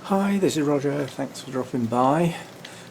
Hi, this is Roger, thanks for dropping by.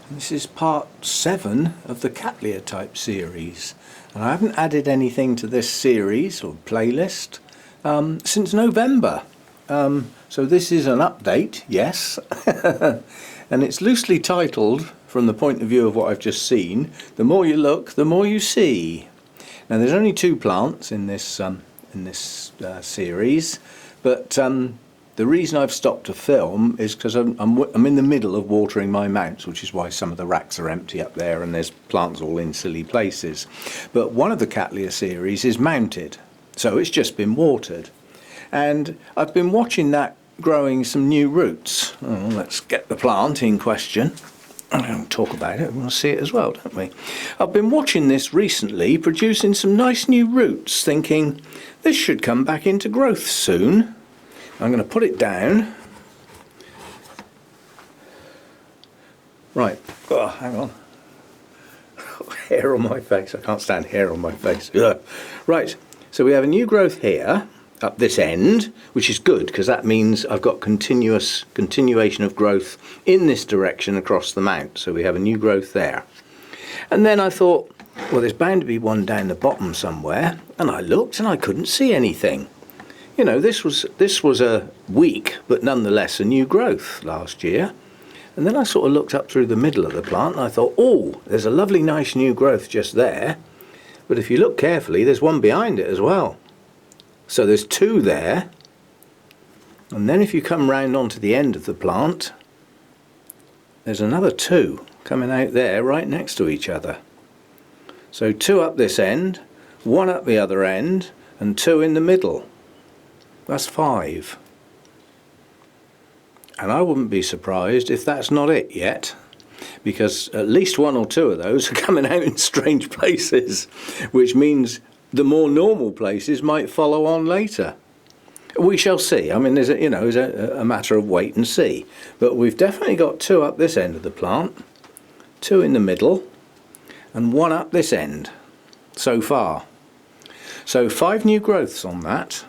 And this is part 7 of the Cattleya type series. And I haven't added anything to this series or playlist since November. So this is an update, yes. And it's loosely titled, from the point of view of what I've just seen, the more you look, the more you see. Now there's only 2 plants in this series, but the reason I've stopped to film is because I'm in the middle of watering my mounts, which is why some of the racks are empty up there and there's plants all in silly places. But one of the Cattleya series is mounted, so it's just been watered. And I've been watching that growing some new roots. Oh, let's get the plant in question. I don't talk about it, we want to see it as well, don't we? I've been watching this recently, producing some nice new roots, thinking this should come back into growth soon. I'm going to put it down. Right, oh, hang on. Hair on my face, I can't stand hair on my face. Ugh. Right, so we have a new growth here, up this end, which is good because that means I've got continuation of growth in this direction across the mount. So we have a new growth there. And then I thought, well, there's bound to be one down the bottom somewhere, and I looked and I couldn't see anything. You know, this was a weak, but nonetheless a new growth last year. And then I sort of looked up through the middle of the plant and I thought, oh, there's a lovely nice new growth just there. But if you look carefully, there's one behind it as well. So there's 2 there. And then if you come round onto the end of the plant, there's another 2 coming out there right next to each other. So 2 up this end, 1 up the other end, and 2 in the middle. That's 5. And I wouldn't be surprised if that's not it yet, because at least 1 or 2 of those are coming out in strange places, which means the more normal places might follow on later. We shall see. I mean, there's a matter of wait and see. But we've definitely got 2 up this end of the plant, 2 in the middle, and 1 up this end so far. So 5 new growths on that.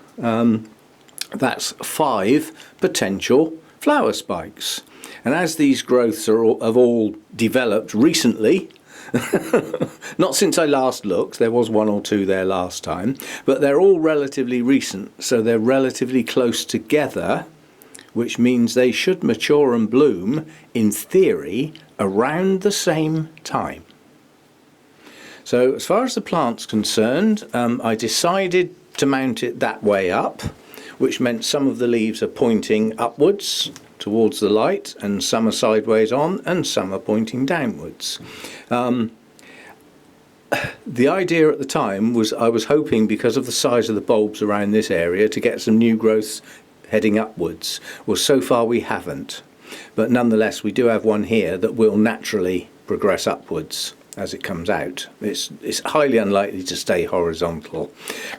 That's 5 potential flower spikes. And as these growths have all developed recently, not since I last looked, there was 1 or 2 there last time, but they're all relatively recent, so they're relatively close together, which means they should mature and bloom, in theory, around the same time. So as far as the plant's concerned, I decided to mount it that way up, which meant some of the leaves are pointing upwards towards the light and some are sideways on and some are pointing downwards. The idea at the time was I was hoping, because of the size of the bulbs around this area, to get some new growths heading upwards. Well, so far we haven't, but nonetheless we do have one here that will naturally progress upwards as it comes out. It's highly unlikely to stay horizontal,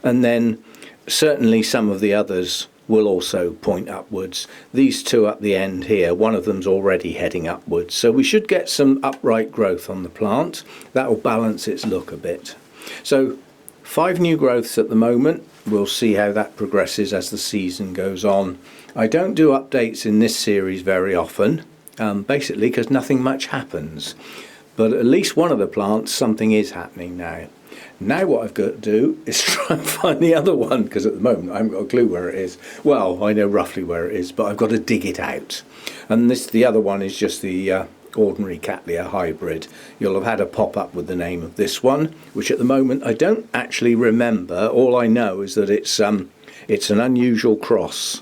and then certainly some of the others will also point upwards. These 2 up the end here, one of them's already heading upwards, so we should get some upright growth on the plant. That will balance its look a bit. So 5 new growths at the moment. We'll see how that progresses as the season goes on. I don't do updates in this series very often, basically because nothing much happens. But at least one of the plants, something is happening now. Now what I've got to do is try and find the other one, because at the moment I haven't got a clue where it is. Well, I know roughly where it is, but I've got to dig it out. And the other one is just the ordinary Cattleya hybrid. You'll have had a pop-up with the name of this one, which at the moment I don't actually remember. All I know is that it's an unusual cross.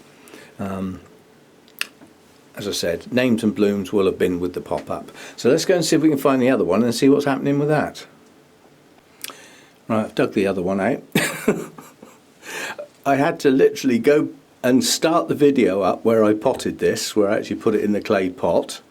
As I said, names and blooms will have been with the pop-up. So let's go and see if we can find the other one and see what's happening with that. Right, I've dug the other one out. I had to literally go and start the video up where I potted this, where I actually put it in the clay pot,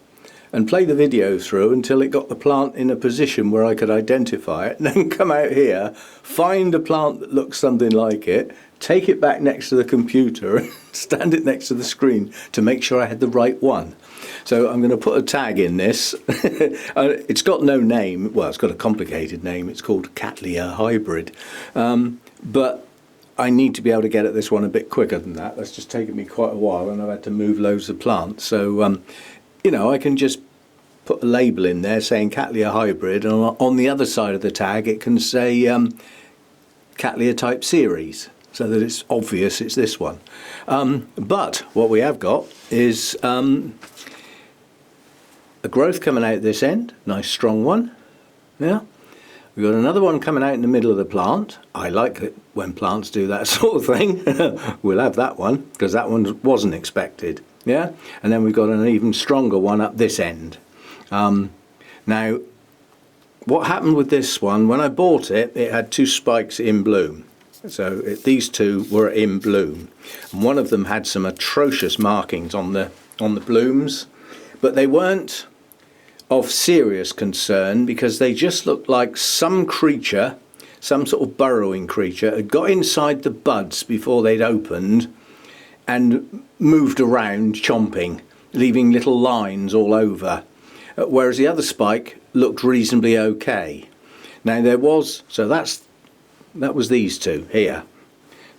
and play the video through until it got the plant in a position where I could identify it, and then come out here, find a plant that looks something like it, take it back next to the computer and stand it next to the screen to make sure I had the right one. So I'm going to put a tag in this. It's got no name. Well, it's got a complicated name. It's called Cattleya hybrid. But I need to be able to get at this one a bit quicker than that. That's just taken me quite a while, and I've had to move loads of plants. So, you know, I can just put a label in there saying Cattleya hybrid, and on the other side of the tag it can say Cattleya type series, so that it's obvious it's this one. But what we have got is a growth coming out this end, nice strong one. Yeah. We've got another one coming out in the middle of the plant. I like it when plants do that sort of thing. We'll have that one, because that one wasn't expected. Yeah. And then we've got an even stronger one up this end. Now, what happened with this one, when I bought it, it had 2 spikes in bloom. So these 2 were in bloom. And one of them had some atrocious markings on the blooms, but they weren't of serious concern, because they just looked like some creature, some sort of burrowing creature, had got inside the buds before they'd opened and moved around chomping, leaving little lines all over. Whereas the other spike looked reasonably okay. Now there was, so that was these 2 here.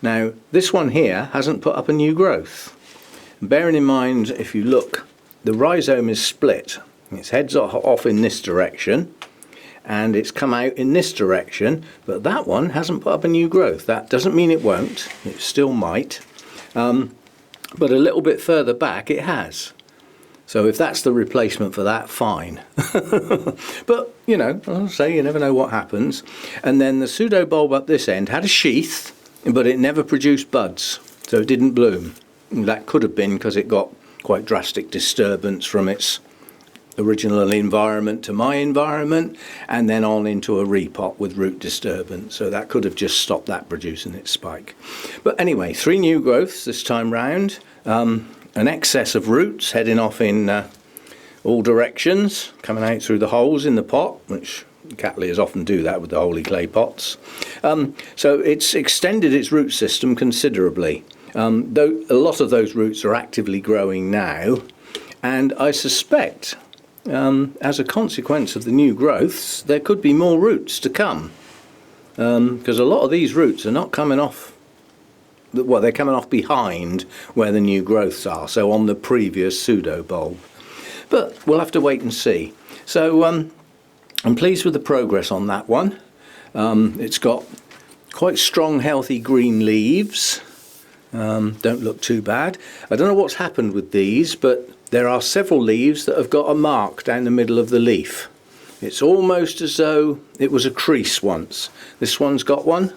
Now this one here hasn't put up a new growth. And bearing in mind, if you look, the rhizome is split. Its head's off in this direction, and it's come out in this direction, but that one hasn't put up a new growth. That doesn't mean it won't, it still might, but a little bit further back it has. So if that's the replacement for that, fine. But, you know, I'll say you never know what happens. And then the pseudo bulb up this end had a sheath, but it never produced buds, so it didn't bloom. And that could have been because it got quite drastic disturbance from its original environment to my environment, and then on into a repot with root disturbance, so that could have just stopped that producing its spike. But anyway, 3 new growths this time round, an excess of roots heading off in all directions, coming out through the holes in the pot, which Cattleyas often do that with the holy clay pots. So it's extended its root system considerably, though a lot of those roots are actively growing now, and I suspect as a consequence of the new growths, there could be more roots to come, because a lot of these roots are not coming off, well, they're coming off behind where the new growths are, so on the previous pseudo bulb. But we'll have to wait and see. So I'm pleased with the progress on that one. It's got quite strong, healthy green leaves. Don't look too bad. I don't know what's happened with these, but there are several leaves that have got a mark down the middle of the leaf. It's almost as though it was a crease once. This one's got one.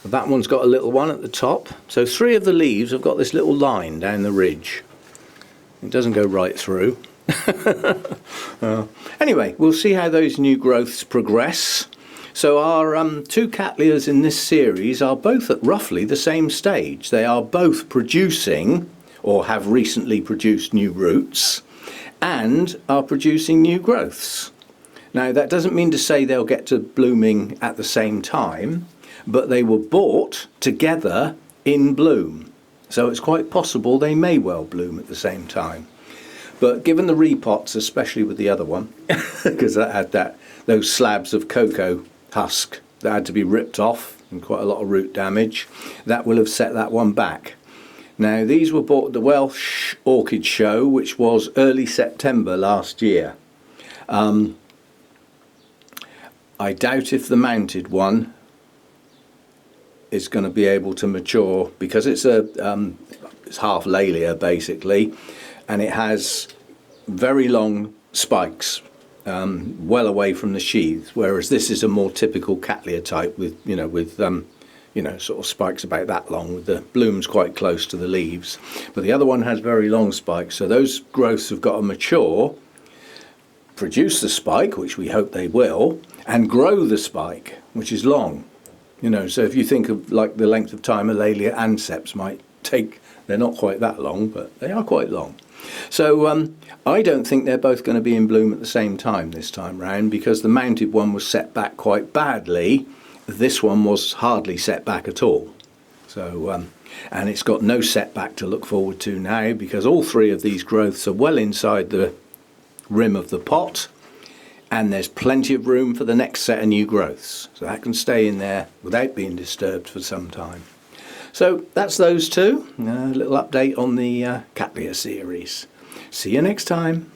That one's got a little one at the top. So 3 of the leaves have got this little line down the ridge. It doesn't go right through. Anyway, we'll see how those new growths progress. So our 2 Cattleyas in this series are both at roughly the same stage. They are both producing, or have recently produced, new roots, and are producing new growths. Now that doesn't mean to say they'll get to blooming at the same time, but they were bought together in bloom. So it's quite possible they may well bloom at the same time. But given the repots, especially with the other one, because that had those slabs of cocoa husk that had to be ripped off and quite a lot of root damage, that will have set that one back. Now these were bought at the Welsh Orchid Show, which was early September last year. I doubt if the mounted one is going to be able to mature, because it's it's half Laelia basically, and it has very long spikes well away from the sheath, whereas this is a more typical Cattleya type with sort of spikes about that long, with the blooms quite close to the leaves. But the other one has very long spikes, so those growths have got to mature, produce the spike, which we hope they will, and grow the spike, which is long. So if you think of like the length of time a Laelia anceps might take, they're not quite that long, but they are quite long. So I don't think they're both going to be in bloom at the same time this time round, because the mounted one was set back quite badly. This one was hardly set back at all. So and it's got no setback to look forward to now, because all 3 of these growths are well inside the rim of the pot, and there's plenty of room for the next set of new growths, so that can stay in there without being disturbed for some time. So that's those two, a little update on the Cattleya series. See you next time.